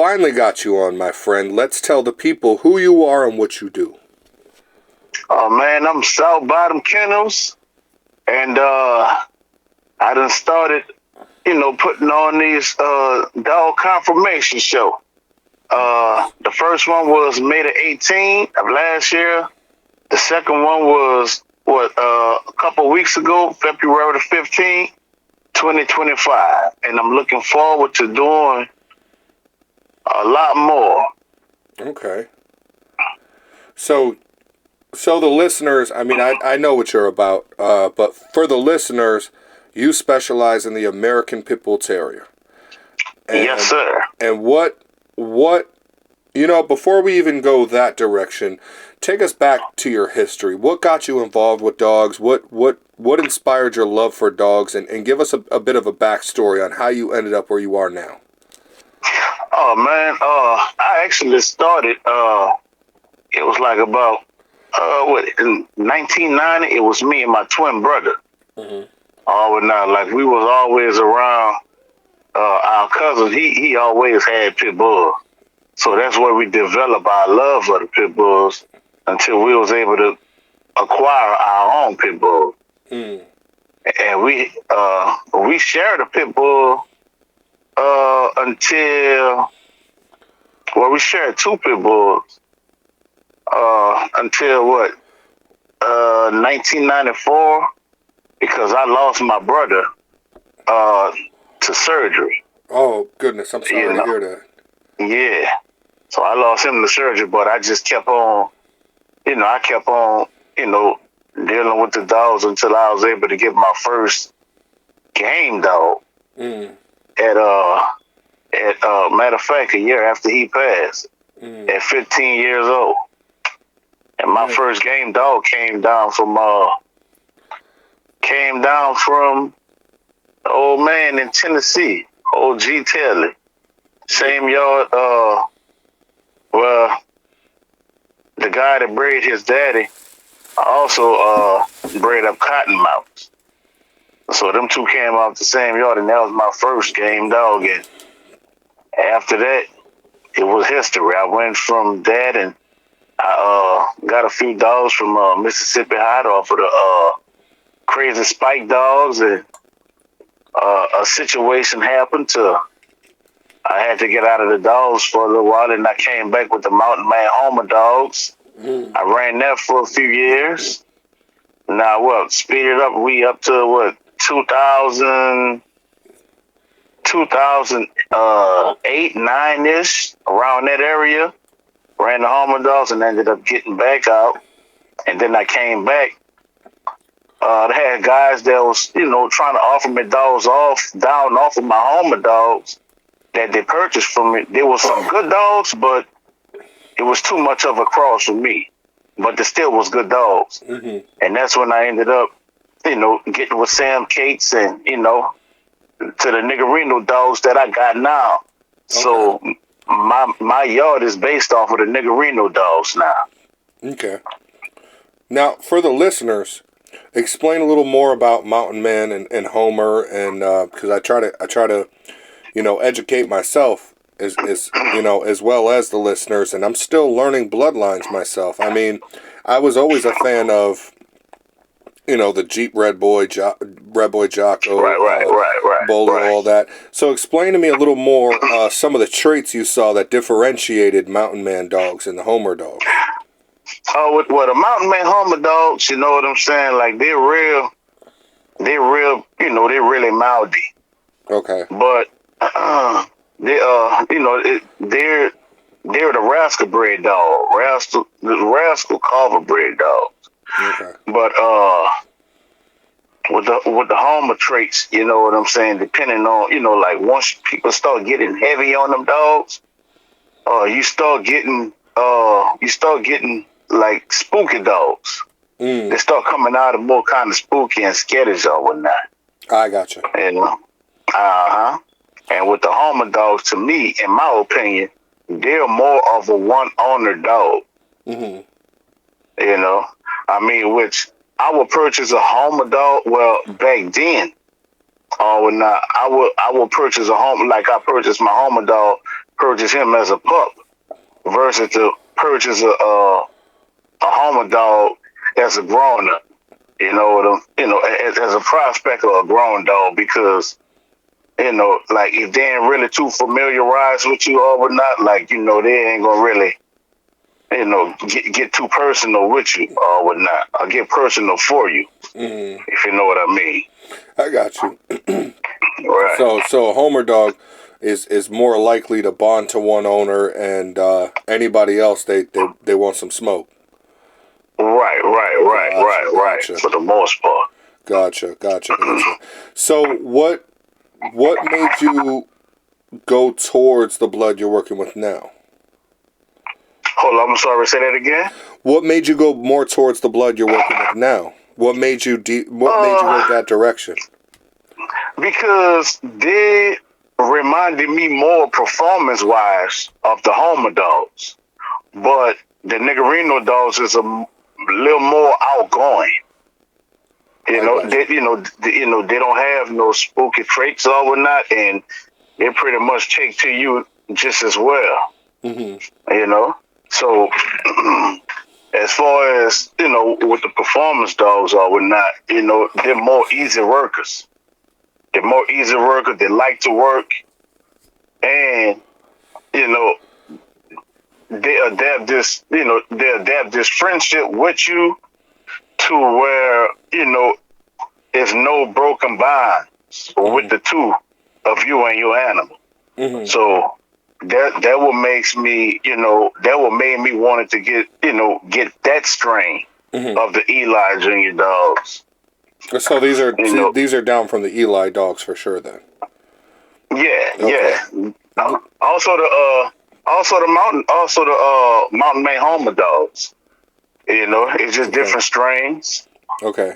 finally got you on, my friend. Let's tell the people who you are and what you do. Oh man, I'm South Bottom Kennels, and I done started, putting on these dog confirmation show. The first one was May the 18th of last year. The second one was a couple weeks ago, February the 15th, 2025, and I'm looking forward to doing a lot more. Okay. So the listeners, I mean, I know what you're about, but for the listeners, you specialize in the American Pit Bull Terrier. And, yes, sir. And what, before we even go that direction, take us back to your history. What got you involved with dogs? What inspired your love for dogs? And give us a bit of a backstory on how you ended up where you are now. Oh, man, I actually started, it was like about, in 1990, it was me and my twin brother. Mm-hmm. We was always around our cousin. He always had pit bulls. So that's where we developed our love for the pit bulls until we was able to acquire our own pit bull. Mm. And we shared a pit bull we shared two pit bulls until 1994, because I lost my brother to surgery. Oh goodness, I'm sorry to hear that. Yeah, so I lost him to surgery, but I just kept on, dealing with the dogs until I was able to get my first game dog. Mm. At matter of fact, a year after he passed, at 15 years old. And my first game dog came down from the old man in Tennessee, old G. Taylor. Same yard, the guy that bred his daddy also bred up cottonmouths. So them two came off the same yard, and that was my first game dog. And after that, it was history. I went from that, and I got a few dogs from Mississippi Hot off of the Crazy Spike dogs, and a situation happened I had to get out of the dogs for a little while, and I came back with the Mountain Man Homer dogs. I ran that for a few years. Now, speed it up, we up to 2008, 9-ish, around that area. Ran the Homer dogs and ended up getting back out. And then I came back. They had guys that was, trying to offer me dogs down off of my Homer dogs that they purchased from me. There was some good dogs, but it was too much of a cross for me. But there still was good dogs. Mm-hmm. And that's when I ended up, getting with Sam Cates and, to the Niggerino dogs that I got now. Okay. So my yard is based off of the Niggerino dogs now. Okay. Now, for the listeners, explain a little more about Mountain Man and Homer, and because I try to educate myself as well as the listeners, and I'm still learning bloodlines myself. I mean, I was always a fan of the Jeep Red Boy Jocko, right, Bowler, all that. So explain to me a little more some of the traits you saw that differentiated Mountain Man dogs and the Homer dogs. With the Mountain Man Homer dogs, you know what I'm saying? Like they're real, they're really mouthy. Okay. But they're the Rascal bred dog, Rascal Carver bred dogs. Okay. But with the Homer traits, you know what I'm saying, depending on, like once people start getting heavy on them dogs, you start getting like spooky dogs. They start coming out of more kind of spooky and skittish or whatnot. I gotcha. And with the Homer dogs, to me, in my opinion, they're more of a one-owner dog. Mm-hmm. Which I would purchase a Homer dog. Well, back then, I would purchase a Homer, like I purchased my Homer dog purchase him as a pup versus to purchase a Homer dog as a grown up. As a prospect of a grown dog, because like if they ain't really too familiarized with you or whatnot, like they ain't gonna really get too personal with you or whatnot, or get personal for you, if you know what I mean. I got you. Right. So a Homer dog is more likely to bond to one owner, and anybody else they want some smoke. Right. For the most part. Gotcha. So what made you go towards the blood you're working with now? Hold on, I'm sorry. Say that again. What made you go more towards the blood you're working with now? What made you go that direction? Because they reminded me more performance-wise of the Homer dogs, but the Niggerino dogs is a little more outgoing. They don't have no spooky traits or whatnot, and they pretty much take to you just as well. So as far as with the performance dogs or whatnot, they're more easy workers. They like to work, and they adapt this friendship with you to where there's no broken bonds with the two of you and your animal. So that what makes me that what made me wanted to get that strain of the Eli Junior dogs. So these are down from the Eli dogs for sure then. Yeah. Also the mountain Maine Homer dogs. It's just different strains. Okay,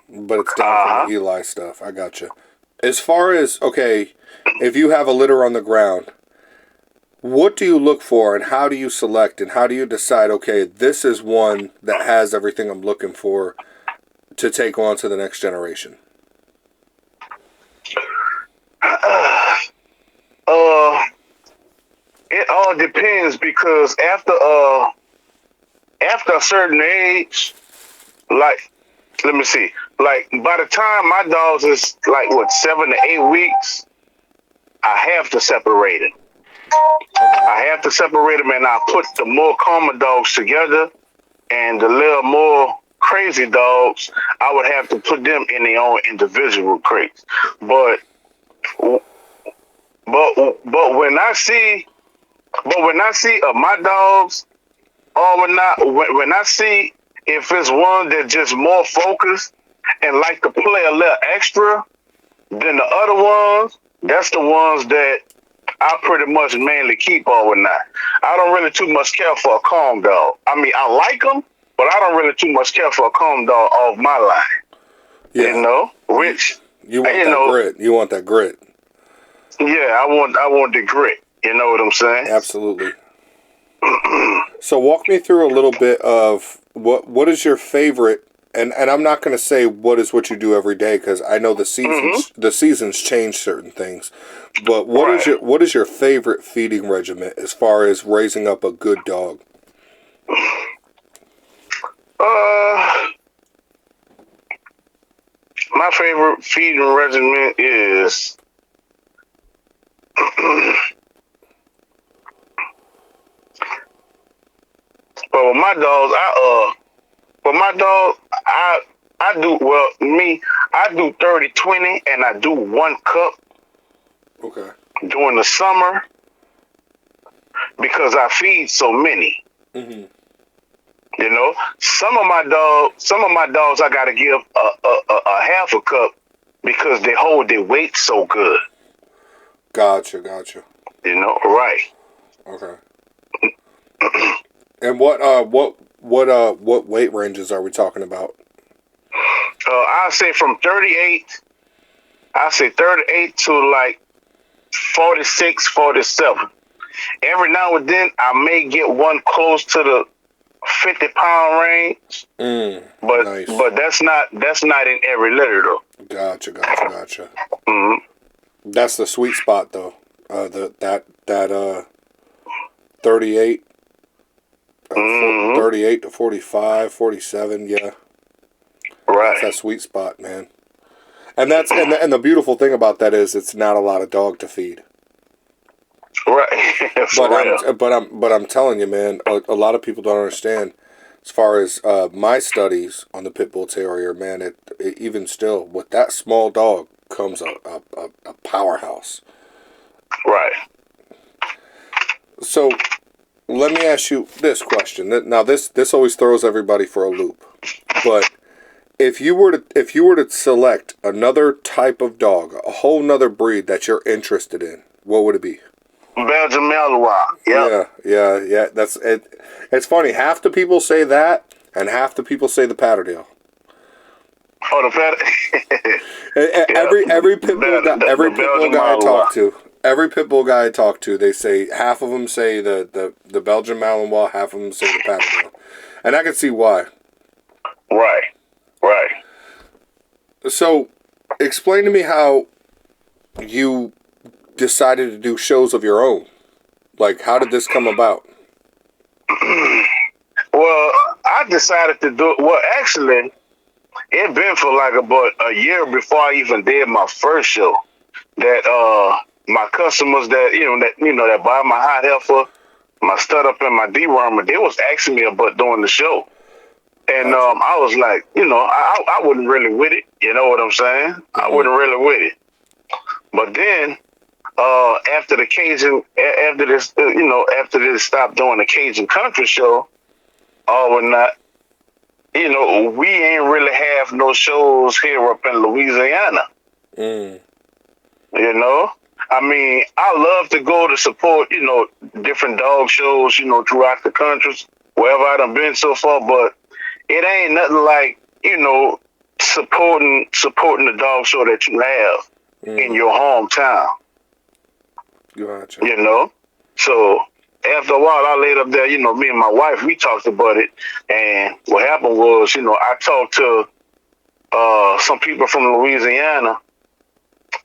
but it's down from the Eli stuff. I gotcha. As far as if you have a litter on the ground, what do you look for, and how do you select, and how do you decide? Okay, this is one that has everything I'm looking for to take on to the next generation. It all depends, because after a certain age, like, let me see, like by the time my dogs is like 7 to 8 weeks, I have to separate them. And I put the more calmer dogs together, and the little more crazy dogs, I would have to put them in their own individual crates. But when I see my dogs, or when I see if it's one that just more focused and like to play a little extra than the other ones, that's the ones that I pretty much mainly keep or whatnot. I don't really too much care for a calm dog. I mean, I like them, but I don't really too much care for a calm dog off my line. Yeah. Which you want that grit. You want that grit. Yeah, I want the grit. You know what I'm saying? Absolutely. So walk me through a little bit of what is your favorite, and I'm not going to say what you do every day, because I know the seasons change certain things. But what is your favorite feeding regimen as far as raising up a good dog? My favorite feeding regimen is but with my dogs, I do, I do 30-20, and I do 1 cup. Okay. During the summer, because I feed so many. Some of my dogs I gotta give a half a cup, because they hold their weight so good. Gotcha. Right. Okay. And what weight ranges are we talking about? I say from 38. I say 38 to like 46, 47. Every now and then I may get one close to the 50-pound range. But nice. But that's not in every litter though. Gotcha. That's the sweet spot though. 38, Mm-hmm. 38 to 45, 47, yeah. That's Right. that sweet spot, man. And that's and the beautiful thing about that is it's not a lot of dog to feed. Right. For But real. I'm telling you, man, a lot of people don't understand. As far as my studies on the pit bull terrier, man, it even still with that small dog comes a powerhouse. Right. So let me ask you this question. Now this always throws everybody for a loop. But if you were to select another type of dog, a whole nother breed that you're interested in, what would it be? Belgian Malinois. Yep. Yeah. That's it. It's funny. Half the people say that, and half the people say the Patterdale. Oh, the pet. Every pit bull guy, The Belgian Malinois. every pit bull guy I talk to, they say half of them say the Belgian Malinois, half of them say the Patterdale, and I can see why. Right. Right. So, explain to me how you decided to do shows of your own. Like, how did this come about? Well, I decided to do it. Well, actually, it been for like about a year before I even did my first show. That my customers that buy my hot heifer, my stud up and my dewormer, they was asking me about doing the show. And Gotcha. I was like, I wasn't really with it. You know what I'm saying? I Mm-hmm. wasn't really with it. But then after the Cajun, after they stopped doing the Cajun country show, or not, we ain't really have no shows here up in Louisiana. Mm. You know, I mean, I love to go to support, different dog shows, throughout the countries, wherever I done been so far. But it ain't nothing like, supporting the dog show that you have in your hometown. Gotcha. So after a while, I laid up there. Me and my wife, we talked about it, and what happened was, I talked to some people from Louisiana.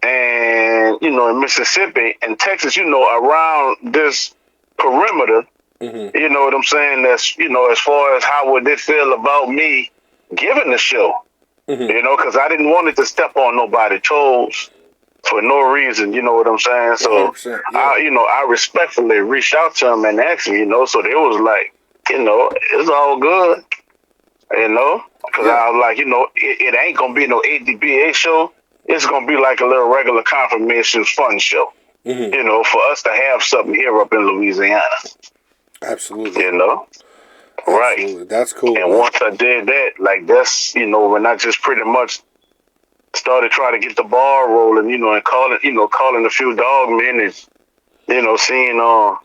And, in Mississippi and Texas, around this perimeter, Mm-hmm. you know what I'm saying? That's, as far as how would they feel about me giving the show, Mm-hmm. because I didn't want it to step on nobody's toes for no reason, you know what I'm saying? So, 100%. Yeah. I respectfully reached out to them and asked them, so they was like, it's all good, because I was like, it ain't going to be no ADBA show. It's going to be like a little regular confirmation fun show, Mm-hmm. for us to have something here up in Louisiana, Absolutely. Right. Absolutely. That's cool, And man. once I did that, like that's, when I just pretty much started trying to get the ball rolling, and calling a few dog men and, seeing,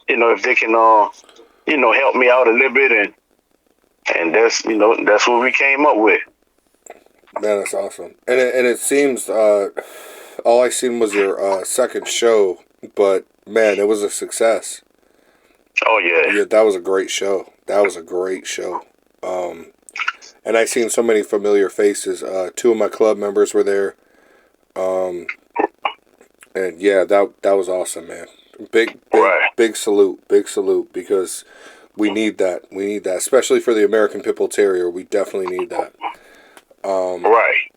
if they can, help me out a little bit. And that's, that's what we came up with. Man, that's awesome. And it seems all I seen was your second show, but man, it was a success. Oh, yeah. Yeah, that was a great show. And I seen so many familiar faces. Two of my club members were there. And yeah, that was awesome, man. Right. Big salute, because we need that. We need that, especially for the American Pit Bull Terrier. We definitely need that. Right.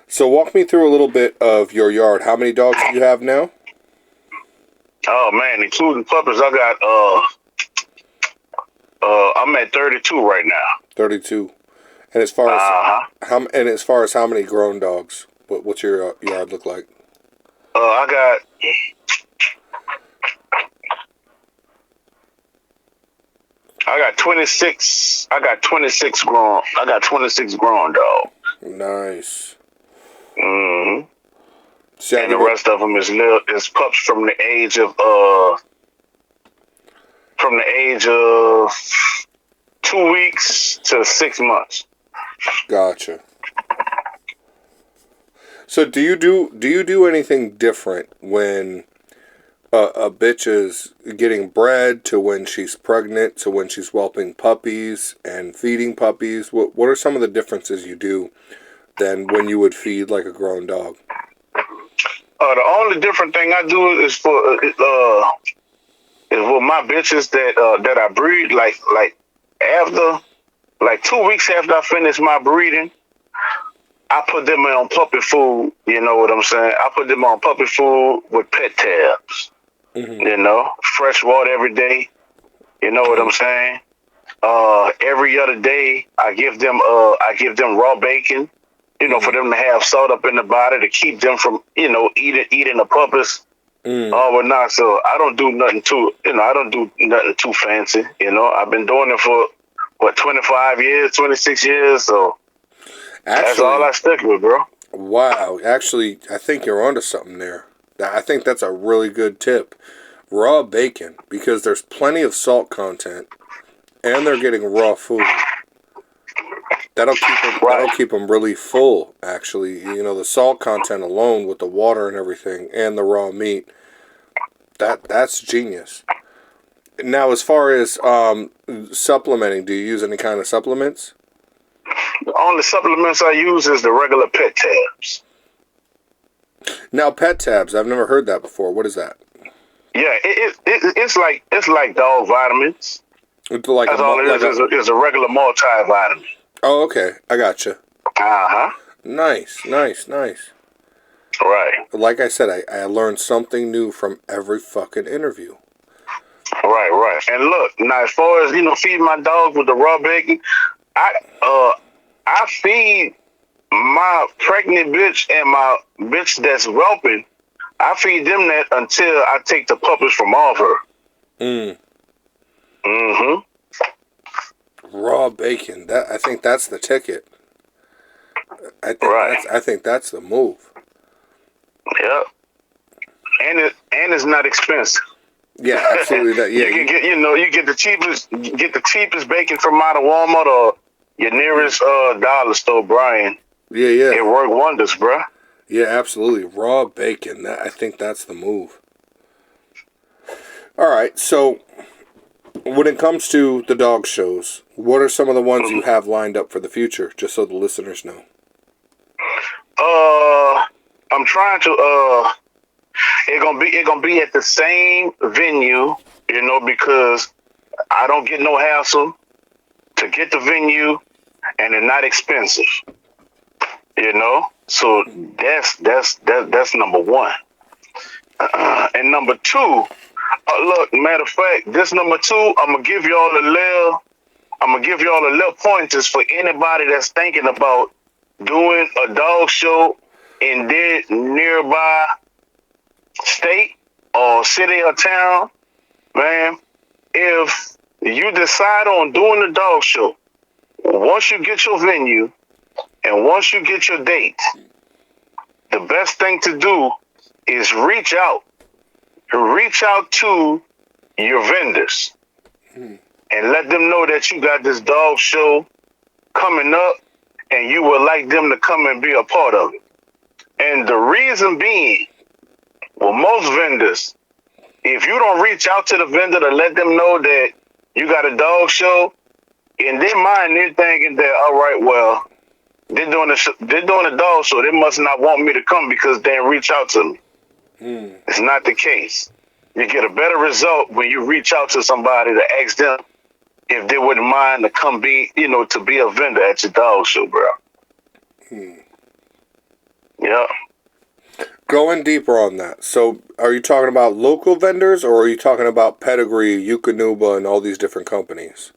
So walk me through a little bit of your yard. How many dogs do you have now? Oh man, including puppies, I got I'm at 32 right now. 32. And as far as how many grown dogs? What's your yard look like? I got 26. I got 26 grown. I got 26 grown dogs. Nice. Mm-hmm. See, And the rest of them is pups from the age of 2 weeks to 6 months. Gotcha. So do you do anything different when a bitch is getting bred to when she's pregnant to when she's whelping puppies and feeding puppies? What are some of the differences you do than when you would feed like a grown dog? The only different thing I do is for is with my bitches that I breed. Like after 2 weeks after I finish my breeding, I put them on puppy food. You know what I'm saying? I put them on puppy food with pet tabs. Mm-hmm. You know, fresh water every day. You know what I'm saying? Every other day, I give them raw bacon. You know, for them to have salt up in the body to keep them from eating the puppies. Oh, well, not so. I don't do nothing too fancy. You know, I've been doing it for 25 years, 26 years. So that's all I Actually, stick with, bro. wow. Actually, I think you're onto something there. I think that's a really good tip. Raw bacon, because there's plenty of salt content, and they're getting raw food. That'll Right, keep them really full. Actually, you know, the salt content alone with the water and everything, and the raw meat. That's genius. Now, as far as supplementing, do you use any kind of supplements? the only supplements I use is the regular pet tabs. Now, pet tabs. I've never heard that before. What is that? Yeah, it's like dog vitamins. It's like That's all it like is. Is a regular multivitamin. Oh, okay. I gotcha. Uh-huh. Nice, nice, nice. Right. Like I said, I learned something new from every fucking interview. Right. And look, now as far as feeding my dogs with the raw bacon, I feed my pregnant bitch and my bitch that's whelping. I feed them that until I take the puppies from off her. Mm. Mm-hmm. Raw bacon. I think that's the ticket. I think that's the move. Yep. And it's not expensive. Yeah, absolutely. That yeah. You can get you get the cheapest bacon from out of Walmart or your nearest dollar store, Brian. Yeah. It worked wonders, bruh. Yeah, absolutely. Raw bacon. I think that's the move. All right. So, when it comes to the dog shows, what are some of the ones you have lined up for the future, just so the listeners know? I'm trying to it gonna be at the same venue, because I don't get no hassle to get the venue, and they're not expensive. So that's number one. And number two, look, matter of fact, this number two, I'm gonna give y'all a little pointers for anybody that's thinking about doing a dog show in their nearby state or city or town. Man, if you decide on doing a dog show, once you get your venue and once you get your date, the best thing to do is reach out to your vendors and let them know that you got this dog show coming up and you would like them to come and be a part of it. And the reason being, well, most vendors, if you don't reach out to the vendor to let them know that you got a dog show, in their mind, they're thinking that, all right, well, they're doing a dog show. They must not want me to come because they didn't reach out to me. It's not the case. You get a better result when you reach out to somebody to ask them if they wouldn't mind to come to be a vendor at your dog show, bro. Yeah. Going deeper on that. So, are you talking about local vendors, or are you talking about Pedigree, Eukanuba, and all these different companies?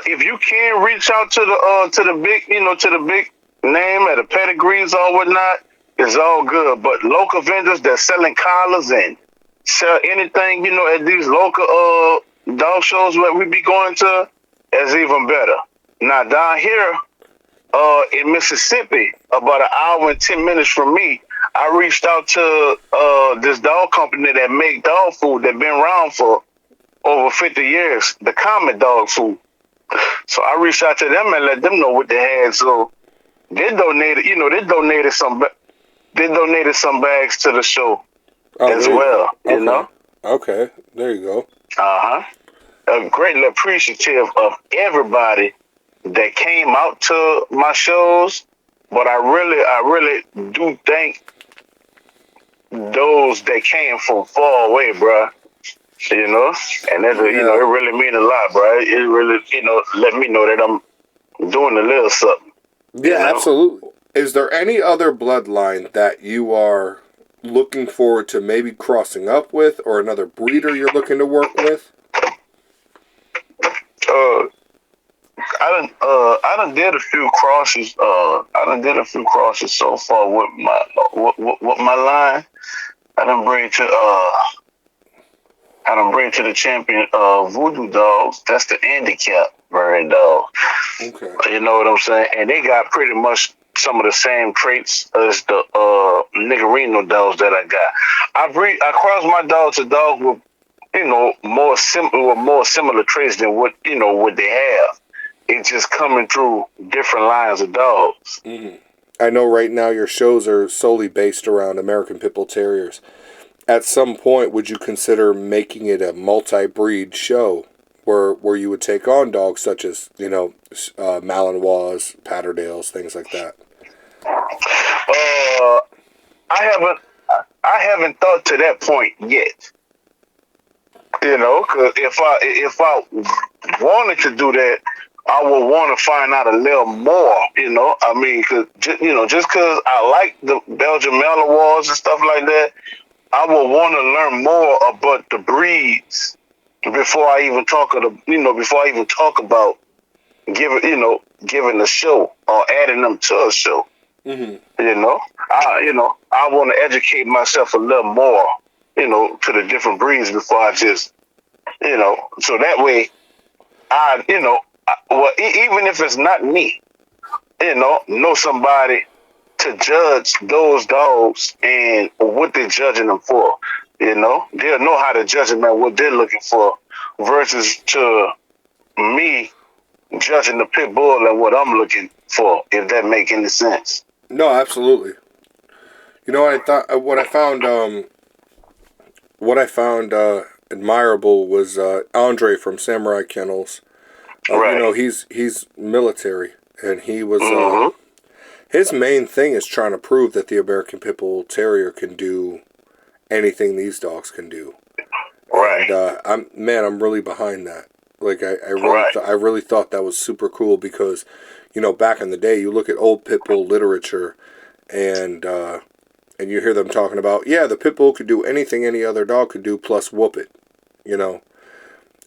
If you can reach out to the big name at the pedigrees or whatnot, it's all good. But local vendors that selling collars and sell anything, at these local dog shows that we be going to, is even better. Now down here, in Mississippi, about an hour and 10 minutes from me, I reached out to this dog company that make dog food that been around for over 50 years, the Common Dog Food. So I reached out to them and let them know what they had. So they donated some bags to the show as well. Okay. Okay, there you go. I'm greatly appreciative of everybody that came out to my shows, but I really do thank those that came from far away, bruh. You know, and that's you know, it really mean a lot, bro. It really, you know, let me know that I'm doing a little something. Yeah, You know? absolutely. Is there any other bloodline that you are looking forward to maybe crossing up with, or another breeder you're looking to work with? I done did a few crosses. I done did a few crosses so far with my line. I done bring to the champion Voodoo Dogs. That's the handicap Bred dog. Okay. You know what I'm saying? And they got pretty much some of the same traits as the Niggerino dogs that I got. I cross my dog to dog with, you know, more similar traits than what they have. It's just coming through different lines of dogs. Mm-hmm. I know right now your shows are solely based around American Pit Bull Terriers. At some point, would you consider making it a multi-breed show where you would take on dogs such as, you know, Malinois, Patterdales, things like that? I haven't thought to that point yet. You know, because if I wanted to do that, I would want to find out a little more. You know, I mean, just because I like the Belgian Malinois and stuff like that, I would want to learn more about the breeds before I even talk about giving a show or adding them to a show. Mm-hmm. I want to educate myself a little more, to the different breeds before I just, so that way even if it's not me, know somebody to judge those dogs and what they're judging them for. They'll know how to judge them and what they're looking for versus to me judging the pit bull and what I'm looking for, if that make any sense. No, absolutely. You know what I thought? What I found admirable was Andre from Samurai Kennels. Right. You know, he's military, and he was Mm-hmm. his main thing is trying to prove that the American Pit Bull Terrier can do anything these dogs can do. Right. And I'm really behind that. Like Right. I really thought that was super cool because, back in the day, you look at old pit bull literature, and you hear them talking about, yeah, the pit bull could do anything any other dog could do plus whoop it,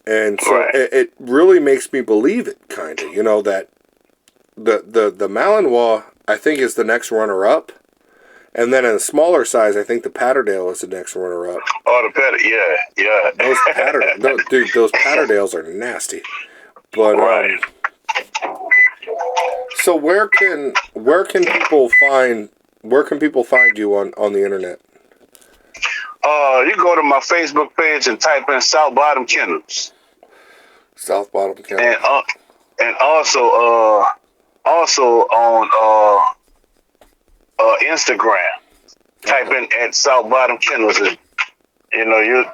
and so Right. it really makes me believe it, kind of, that the Malinois I think is the next runner up, and then in a smaller size I think the Patterdale is the next runner up. Oh, the yeah. Those Patterdales are nasty. But Right. so where can people find you on the internet? You go to my Facebook page and type in South Bottom Kennels. South Bottom Kennels. And also on Instagram. Type in at South Bottom Kennels, and you'll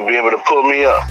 be able to pull me up.